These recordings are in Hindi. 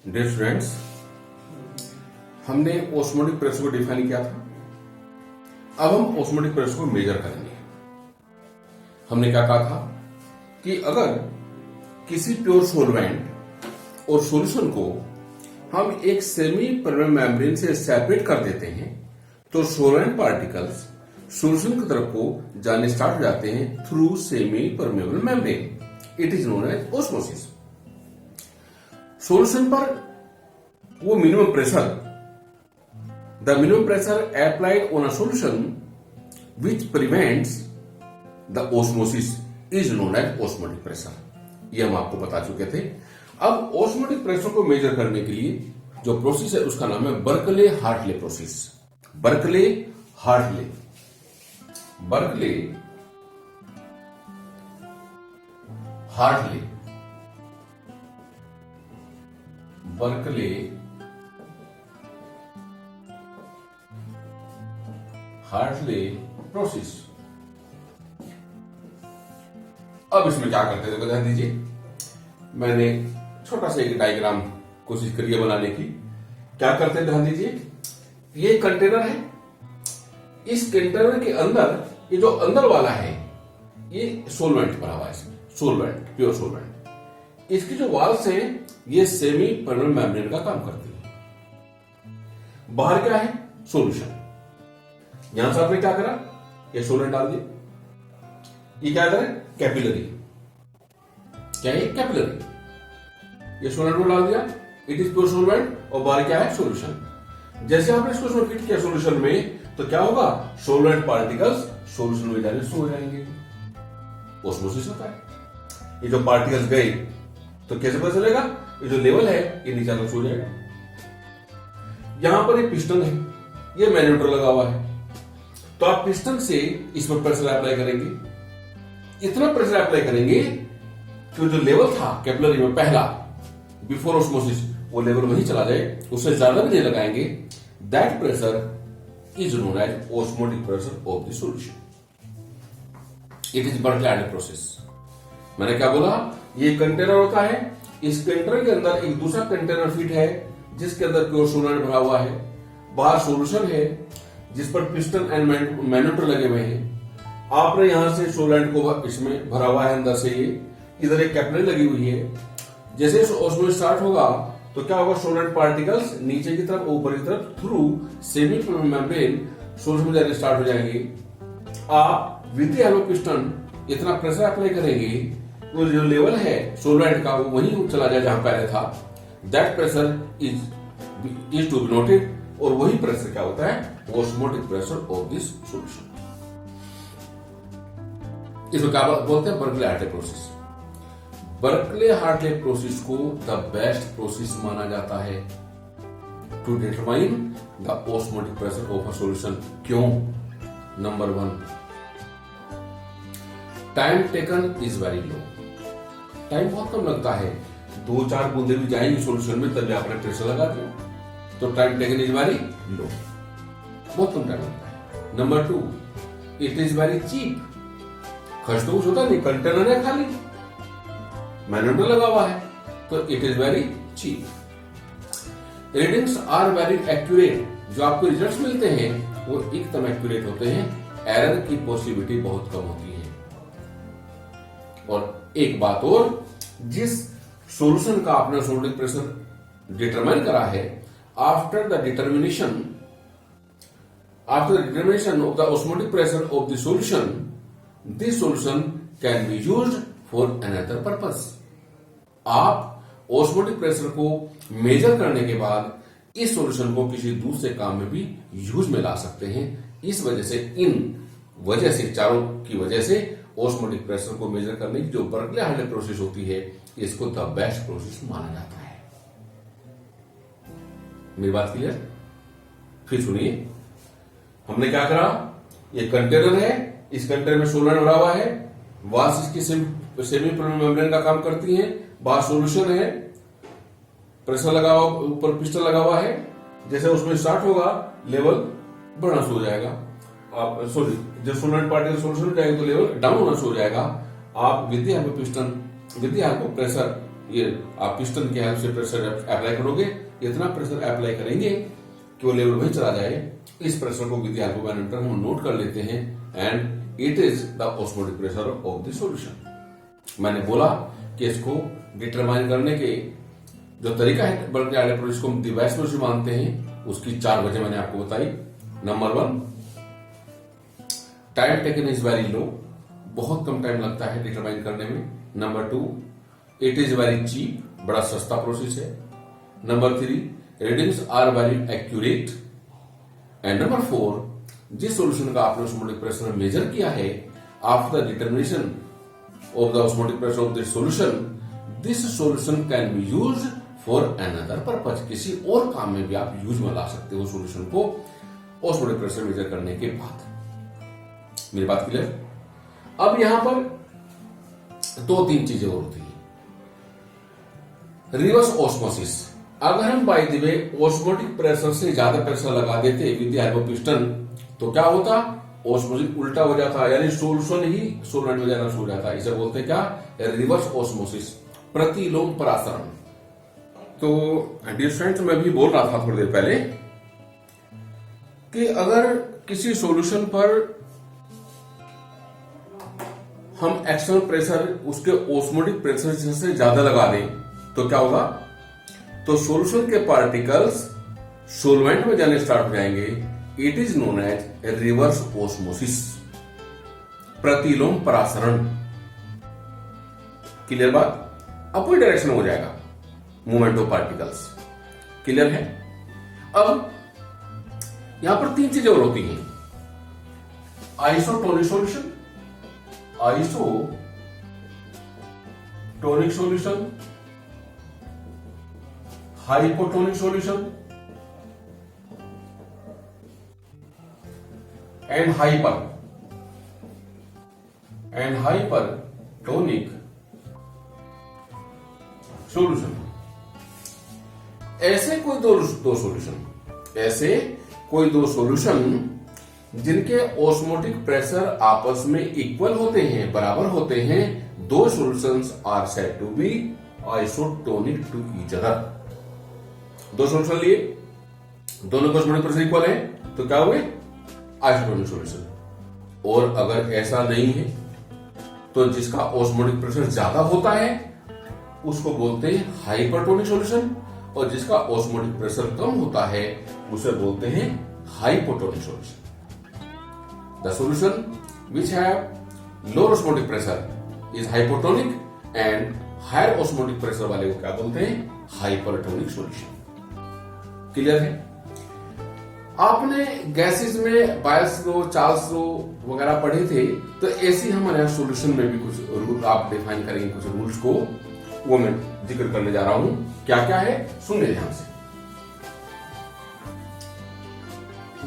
डियर स्टूडेंट्स, हमने ऑस्मोटिक प्रेशर को डिफाइन किया था। अब हम ऑस्मोटिक प्रेशर को मेजर करेंगे। हमने क्या कहा था कि अगर किसी प्योर सॉल्वेंट और सॉल्यूशन को हम एक सेमी परमेबल मेम्ब्रेन से सेपरेट कर देते हैं तो सॉल्वेंट पार्टिकल्स सॉल्यूशन की तरफ को जाने स्टार्ट हो जाते हैं through semi permeable membrane. It is known as osmosis. Solution पर वो minimum pressure, the minimum pressure applied on a solution which prevents the osmosis is known as osmotic pressure. ये हम आपको बता चुके थे। अब ऑस्मोटिक प्रेशर को मेजर करने के लिए जो प्रोसेस है उसका नाम है Berkeley Hartley process. Berkeley Hartley Berkeley Hartley Berkeley Hartley process. अब इसमें क्या करते थे ध्यान दीजिए। मैंने छोटा सा एक डायग्राम कोशिश करी है बनाने की। क्या करते हैं ध्यान दीजिए। ये कंटेनर है, इस कंटेनर के अंदर ये जो अंदर वाला है ये सोलवेंट भरा हुआ है। इसमें सोलवेंट, प्योर सोलवेंट। इसकी जो वॉल्स है ये सेमी परमेबल मेम्ब्रेन का काम करती है। बाहर क्या है? सॉल्यूशन। यहां से आपने क्या करा? ये सोलवेंट डाल दिया। ये क्या है? कैपिलरी। क्या है? कैपिलरी। ये सोलवेंट को डाल दिया। इट इज प्योर सोलवेंट और बाहर क्या है? सॉल्यूशन। जैसे आपने इसको फिट किया सॉल्यूशन में तो क्या होगा? सोलवेंट पार्टिकल्स सॉल्यूशन में जाने सो जाएंगे। ऑस्मोसिस होता है। ये जो पार्टिकल्स गए तो कैसे पता चलेगा? ये जो लेवल है ये नीचे तक सो जाएगा। यहां पर एक पिस्टन है, ये मैग्नेटर लगा हुआ है। तो आप पिस्टन से इस पर प्रेशर अप्लाई करेंगे। इतना प्रेशर अप्लाई करेंगे कि जो लेवल था कैपिलरी में पहला बिफोर ऑस्मोसिस वो लेवल वहीं चला जाए, उससे ज्यादा भी नहीं लगाएंगे। That pressure is known as osmotic pressure of the solution. It is Berkeley Hartley process. मैंने क्या बोला? ये कंटेनर होता है, इस कंटेनर के अंदर एक दूसरा कंटेनर फिट है जिसके अंदर प्योर सोलवेंट भरा हुआ है। बाहर सॉल्यूशन है जिस पर पिस्टन एंड मैग्नेटर लगे हुए हैं। आपने यहां से सोलवेंट को इसमें भरा हुआ है अंदर से। ये इधर एक कैपिलरी लगी हुई है। जैसे ऑस्मोसिस स्टार्ट होगा तो क्या होगा? सोलवेंट पार्टिकल्स नीचे की तरफ ऊपर की तरफ through semi permeable membrane solution में जाने स्टार्ट हो जाएंगे। आप with the help of piston इतना प्रेशर अप्लाई करेंगे वो जो लेवल है सोलवेंट का वो वहीं चला जाए जहां पहले था। That pressure is to be noted. और वही प्रेशर क्या होता है? Osmotic pressure of this solution. इसको क्या बोलते हैं? Berkeley Hartley process. Berkeley Hartley process को द बेस्ट प्रोसेस माना जाता है to determine the osmotic pressure of a solution. क्यों? Number 1, time taken is very low. Time बहुत कम लगता है। 2-4 बूंदे भी जाएंगी सॉल्यूशन में तभी आपने प्रेशर लगा दिया। तो time taken is very low, बहुत कम टाइम लगता है। Number 2, it is very cheap. खर्च तो कुछ होता नहीं, कंटेनर है खाली, मैग्नेटर लगा हुआ है, तो it is very cheap. Readings are very accurate. जो आपको रिजल्ट्स मिलते हैं वो एकदम एक्यूरेट होते हैं। एरर की पॉसिबिलिटी बहुत कम होती है। और एक बात और, जिस सॉल्यूशन का आपने ऑस्मोटिक प्रेशर डिटरमाइन करा है, after the determination of the osmotic pressure of the solution, this solution can be used for another purpose. आप ऑस्मोटिक प्रेशर को मेजर करने के बाद इस सॉल्यूशन को किसी दूसरे काम में भी यूज में ला सकते हैं। इस वजह से, इन वजह से, चारों की वजह से ऑस्मोटिक प्रेशर को मेजर करने की जो बर्कले हार्टले प्रोसेस होती है इसको द बेस्ट प्रोसेस माना जाता है। मेरी बात क्लियर? फिर सुनिए। हमने क्या करा? ये कंटेनर है, इस कंटेनर में सोलवेंट भरा हुआ है। वाल्स इसकी सेमी परमेबल मेम्ब्रेन का काम करती है। बाहर सॉल्यूशन है, प्रेशर लगा हुआ, ऊपर पिस्टन लगा हुआ है। जैसे उसमें स्टार्ट होगा लेवल बढ़ना शुरू हो जाएगा। आप सॉरी, जब सोलवेंट पार्टिकल सॉल्यूशन में जाएगा तो लेवल डाउन होना शुरू हो जाएगा। आप with the help of piston, with the help of pressure ये आप पिस्टन की हेल्प से प्रेशर अप्लाई करोगे, इतना प्रेशर अप्लाई करेंगे कि वो लेवल वहीं चला जाए। इस प्रेशर को with the help of manometer हम नोट कर लेते हैं and it is the osmotic pressure of the solution. मैंने बोला कि इसको डिटरमाइन करने के जो तरीका है बल्कि आइडिया जिसको हम डिवाइस में मानते हैं, उसकी 4 वजह मैंने आपको बताई। Number 1, time taken is very low, बहुत कम टाइम लगता है डिटरमाइन करने में। Number 2, it is very cheap, बड़ा सस्ता प्रोसेस है। Number 3, readings are very accurate. And number 4, जिस सॉल्यूशन का आपने ऑस्मोटिक प्रेशर मेजर किया है, after the determination of the osmotic pressure of this solution can be use for another purpose. किसी और काम में भी आप यूज में ला सकते हो सॉल्यूशन को ऑस्मोटिक प्रेशर मेजर करने के बाद। मेरी बात क्लियर? अब यहां पर 2-3 चीजें और होती है। रिवर्स ऑस्मोसिस, अगर हम by the way osmotic pressure से ज्यादा प्रेशर लगा देते with the help of piston, तो क्या होता? ऑस्मोसिस उल्टा हो जाता, यानी सॉल्यूशन ही सोलवेंट में जाना शुरू हो जाता। इसे बोलते हैं क्या? रिवर्स ऑस्मोसिस, प्रतिलोम परासरण। तो डियर फ्रेंड्स, मैं भी बोल रहा था थोड़ी देर पहले कि अगर किसी सॉल्यूशन पर हम एक्सटर्नल प्रेशर उसके ऑस्मोटिक प्रेशर से ज्यादा लगा दें तो क्या होगा? तो सॉल्यूशन के पार्टिकल्स सोलवेंट में जाने स्टार्ट हो जाएंगे। It is known as reverse osmosis, प्रतिलोम परासरण। क्लियर बात? अपोजिट डायरेक्शन हो जाएगा मूवमेंट ऑफ पार्टिकल्स। क्लियर है? अब यहां पर 3 चीजें और होती हैं। Isotonic solution, isotonic solution, hypotonic solution and hypertonic solution. ऐसे कोई दो सॉल्यूशन जिनके ऑस्मोटिक प्रेशर आपस में इक्वल होते हैं, बराबर होते हैं, दो solutions are said to be isotonic to each other. दो सॉल्यूशन लिए, दोनों का ऑस्मोटिक प्रेशर इक्वल है, तो क्या हुए? Isotonic solution. और अगर ऐसा नहीं है तो जिसका ऑस्मोटिक प्रेशर ज्यादा होता है उसको बोलते हैं हाइपरटोनिक सॉल्यूशन, और जिसका ऑस्मोटिक प्रेशर कम होता है उसे बोलते हैं hypotonic solution. The solution which have lower osmotic pressure is hypotonic and higher osmotic pressure वाले को क्या बोलते हैं? Hypertonic solution. क्लियर है? आपने गैसेस में बायस लो, चार्ल्स लो वगैरह पढ़े थे, तो ऐसे हमारे यहाँ सॉल्यूशन में भी कुछ रूल आप डिफाइन करेंगे, कुछ रूल्स को, वो मैं जिक्र करने जा रहा हूं। क्या क्या है सुनिए ध्यान से।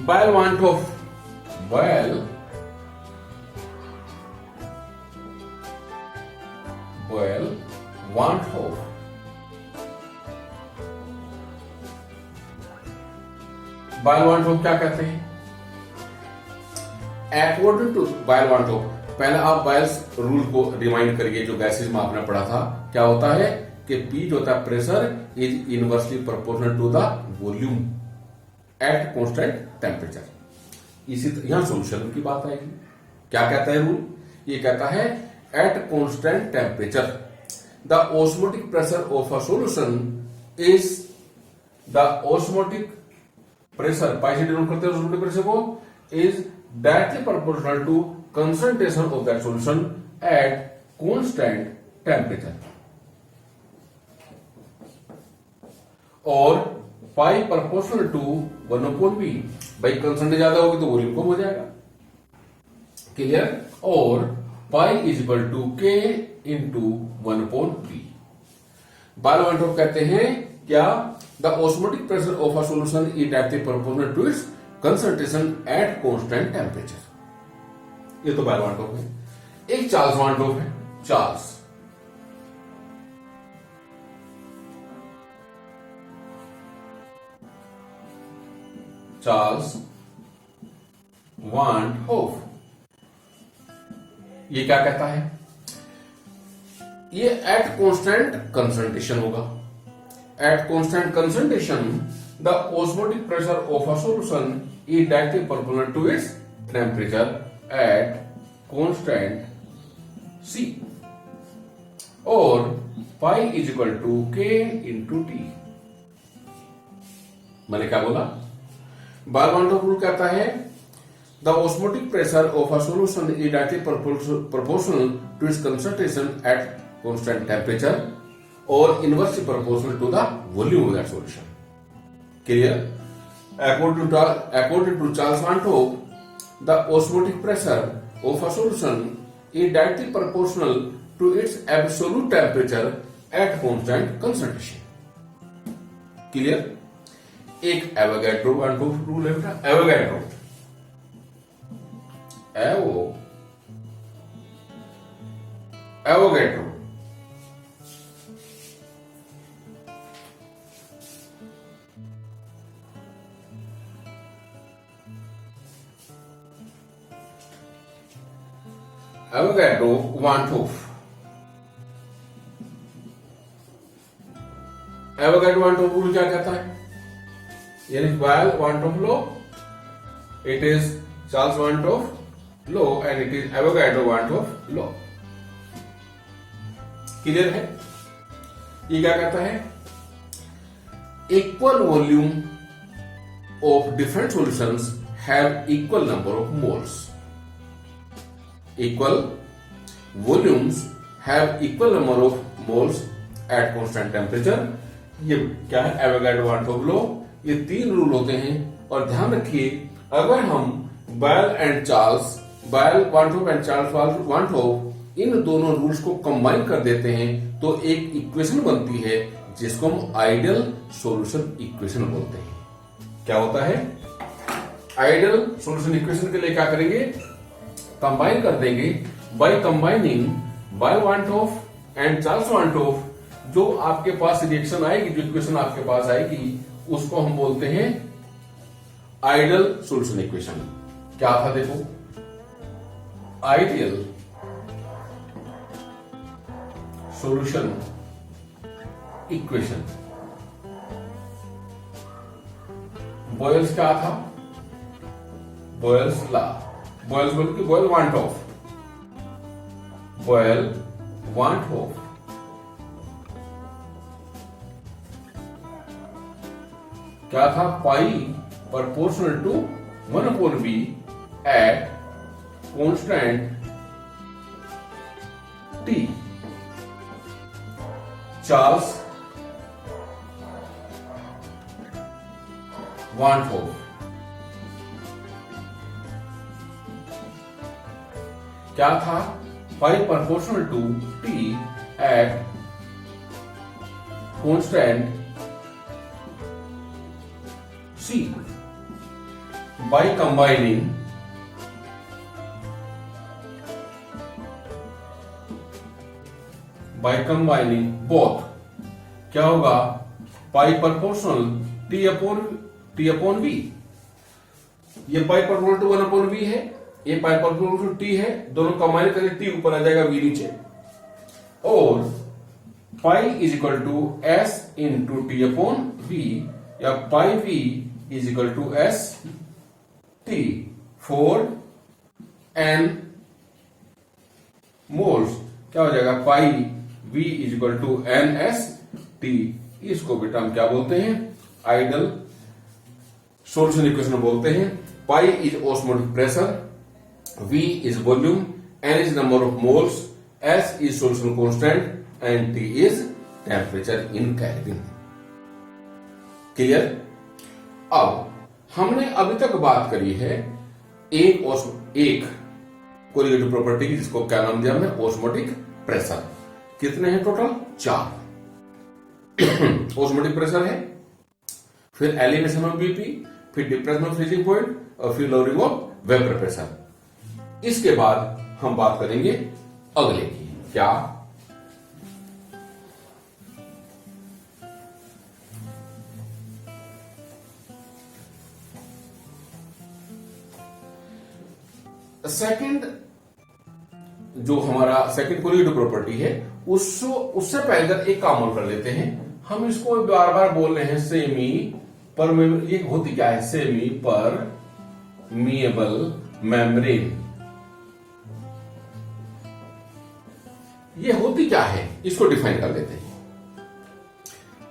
Boyle van't Hoff Boyle van't Hoff Boyle van't Hoff क्या कहते हैं? According to Boyle van't Hoff, पहले आप बॉयल्स रूल को रिमाइंड करिए जो गैसेस में आपने पढ़ा था। क्या होता है कि P जो होता है pressure is inversely proportional to the volume at constant temperature. इसी यहां सॉल्यूशन की बात आएगी। क्या कहता है रूल? ये कहता है at constant temperature the osmotic pressure of a solution is the osmotic pressure, pi से डिनोट करते हैं ऑस्मोटिक प्रेशर को, is directly proportional to concentration of that solution at constant temperature, और पाई प्रोपोर्शनल टू 1/v। भाई कंसेंट्रेशन ज्यादा होगी तो वॉल्यूम कम हो जाएगा। क्लियर? और pi is equal to k into 1/v। Boyle van't Hoff कहते हैं क्या? The osmotic pressure of a solution is directly proportional to its concentration at constant temperature. ये तो बॉयल वांट ऑफ है। एक चार्ल्स वांट ऑफ है। चार्ल्स वांट ऑफ ये क्या कहता है? ये एट कांस्टेंट कंसंट्रेशन होगा। At constant concentration the osmotic pressure of a solution is directly proportional to its temperature at constant C और pi is equal to K into T. मैंने क्या बोला? बाल-वांटोव रूल कहता है the osmotic pressure of a solution is directly proportional to its concentration at constant temperature और inversely proportional to the volume of that solution. Clear? According to Charles Van't the osmotic pressure of a solution is directly proportional to its absolute temperature at constant concentration. Clear? एक एवोगैड्रो वांटोव रूल है बेटा। एवोगैड्रो वांटोव रूल क्या कहता है? यानी van't Hoff law, it is Charles van't Hoff law and it is Avogadro van't Hoff law. Clear है? ये क्या कहता है? Equal volume of different solutions have equal number of moles. Equal volumes have equal number of moles at constant temperature। ये क्या है? Avogadro van't Hoff law. ये 3 रूल होते हैं और ध्यान रखिए, अगर हम बायल वांटोव एंड चार्ल्स वांटोव इन दोनों रूल्स को कंबाइन कर देते हैं तो एक इक्वेशन बनती है जिसको हम आइडियल सॉल्यूशन इक्वेशन बोलते हैं। क्या होता है? आइडियल सॉल्यूशन इक्वेशन के लिए क्या करेंगे? कंबाइन कर देंगे by combining by van't Hoff and Charles van't Hoff. जो आपके पास रिएक्शन आएगी, जो इक्वेशन आपके पास आएगी, उसको हम बोलते हैं आइडियल सॉल्यूशन इक्वेशन। क्या था देखो? Ideal solution equation. बॉयल्स क्या था? Boyle's law. बॉयल्स बोल के बॉयल वांटोव क्या था? Pi proportional to 1/v at constant T। Charles van't Hoff क्या था? Pi proportional to T at constant C। By combining both क्या होगा? Pi proportional T upon V। ये पाई प्रोपोर्शनल टू 1/v है, ये पाई प्रोपोर्शनल टू T है, दोनों कंबाइन करके T ऊपर आ जाएगा, V नीचे। और pi is equal to S into T upon V या pi V is equal to S T for N moles. क्या हो जाएगा? Pi V is equal to NS T। इसको बेटा हम क्या बोलते हैं? आइडियल सॉल्यूशन इक्वेशन बोलते हैं। Pi is osmotic pressure, V is volume, N is number of moles, S is solution constant and T is temperature in Kelvin। Clear? अब हमने अभी तक बात करी है एक कोरिलेटिव प्रॉपर्टी की, जिसको क्या नाम दिया हमने? Osmotic pressure. कितने हैं टोटल? 4। ऑस्मोटिक प्रेशर है, फिर एलिवेशन ऑफ बीपी, फिर डिप्रेशन ऑफ फ्रीजिंग पॉइंट और फिर लोअरिंग ऑफ वेपर प्रेशर। इसके बाद हम बात करेंगे अगले की। क्या? सेकंड जो हमारा सेकंड कोलिगेटिव प्रॉपर्टी है उससे पहले एक काम और कर लेते हैं। हम इसको बार बार बोल रहे हैं सेमी परमेबल। ये होती क्या है? Semi permeable membrane. ये होती क्या है, इसको डिफाइन कर लेते हैं।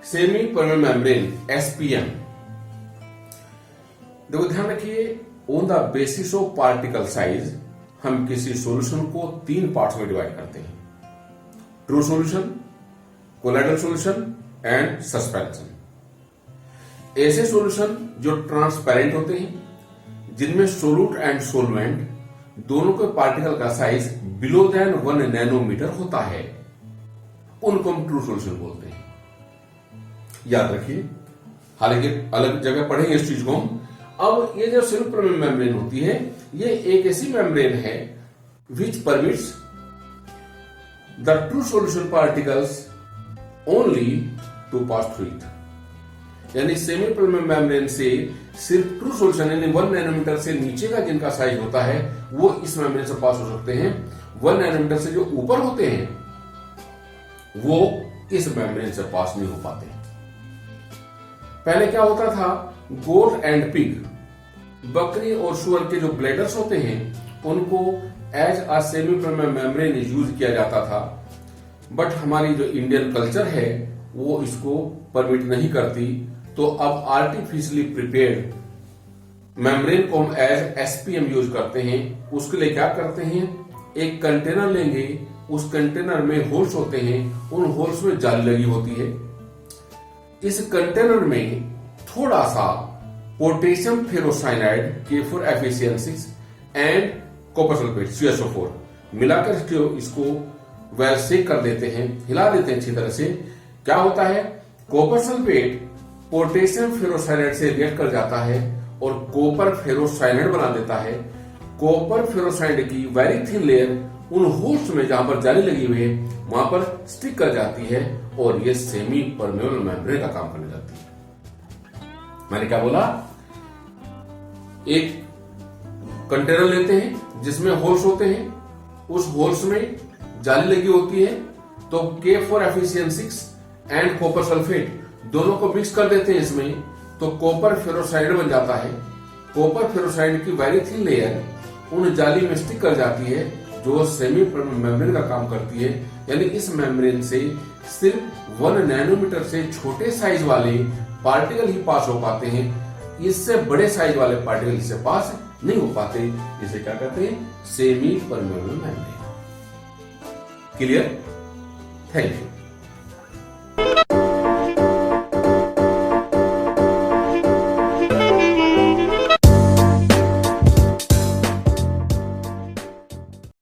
Semi permeable membrane, SPM. देखो ध्यान रखिए, on the basis of particle size हम किसी सॉल्यूशन को 3 पार्ट्स में डिवाइड करते हैं: true solution, colloidal solution and suspension. ऐसे सॉल्यूशन जो ट्रांसपेरेंट होते हैं, जिनमें सोल्यूट एंड सोलवेंट दोनों के पार्टिकल का साइज बिलो देन 1 नैनोमीटर होता है, उनको हम ट्रू सॉल्यूशन बोलते हैं। याद रखिए, हालांकि अलग जगह पढ़ेंगे इस चीज को हम। अब ये जो सेमी परमेबल मेम्ब्रेन होती है, ये एक ऐसी मेम्ब्रेन है which permits the true solution particles only to pass through it. यानी सेमी परमेबल मेम्ब्रेन से सिर्फ ट्रू सॉल्यूशन यानी 1 नैनोमीटर से नीचे का जिनका साइज होता है वो इस मेम्ब्रेन से पास हो सकते हैं। 1 नैनोमीटर से जो ऊपर होते हैं वो इस मेम्ब्रेन से पास नहीं हो पाते। पहले क्या होता था, गोट एंड पिग, बकरी और सुअर के जो ब्लैडर्स होते हैं उनको as a semi permeable membrane use किया जाता था। बट हमारी जो इंडियन कल्चर है वो इसको परमिट नहीं करती, तो अब आर्टिफिशियली प्रिपेयर्ड मेम्ब्रेन को हम एज एसपीएम यूज करते हैं। उसके लिए क्या करते हैं, एक कंटेनर लेंगे, उस कंटेनर में होल्स होते हैं, उन होल्स में जाली लगी होती है। इस कंटेनर में थोड़ा सा potassium ferrocyanide K4FeCN6 and copper sulphate CSO4 मिलाकर इसको वेल सेक कर देते हैं, हिला देते हैं अच्छी तरह से। क्या होता है, कॉपर सल्फेट पोटेशियम फेरोसाइनाइड से रिएक्ट कर जाता है और कॉपर फेरोसाइनाइड बना देता है। कॉपर फेरोसाइनाइड की वेरी थिन लेयर उन होल्स में जहां पर जाली लगी हुई है वहां पर स्टिक कर जाती है और ये सेमी परमेबल मेम्ब्रेन का काम करने लगती है। मैंने क्या बोला, एक कंटेनर लेते हैं जिसमें होल्स होते हैं, उस होल्स में जाली लगी होती है, तो K4FeCN6 एंड कॉपर सल्फेट दोनों को मिक्स कर देते हैं इसमें, तो कॉपर फेरोसाइड बन जाता है। कॉपर फेरोसाइड की वेरी थिन लेयर उन जाली में स्टिक कर जाती है जो सेमी परमेबल मेम्ब्रेन का काम करती है। यानी इस मेम्ब्रेन से सिर्फ 1 नैनोमीटर से छोटे साइज वाले पार्टिकल ही पास हो पाते हैं, इससे बड़े साइज वाले पार्टिकल इससे पास नहीं हो पाते। इसे क्या कहते हैं, semi permeable membrane. Clear? Thank you.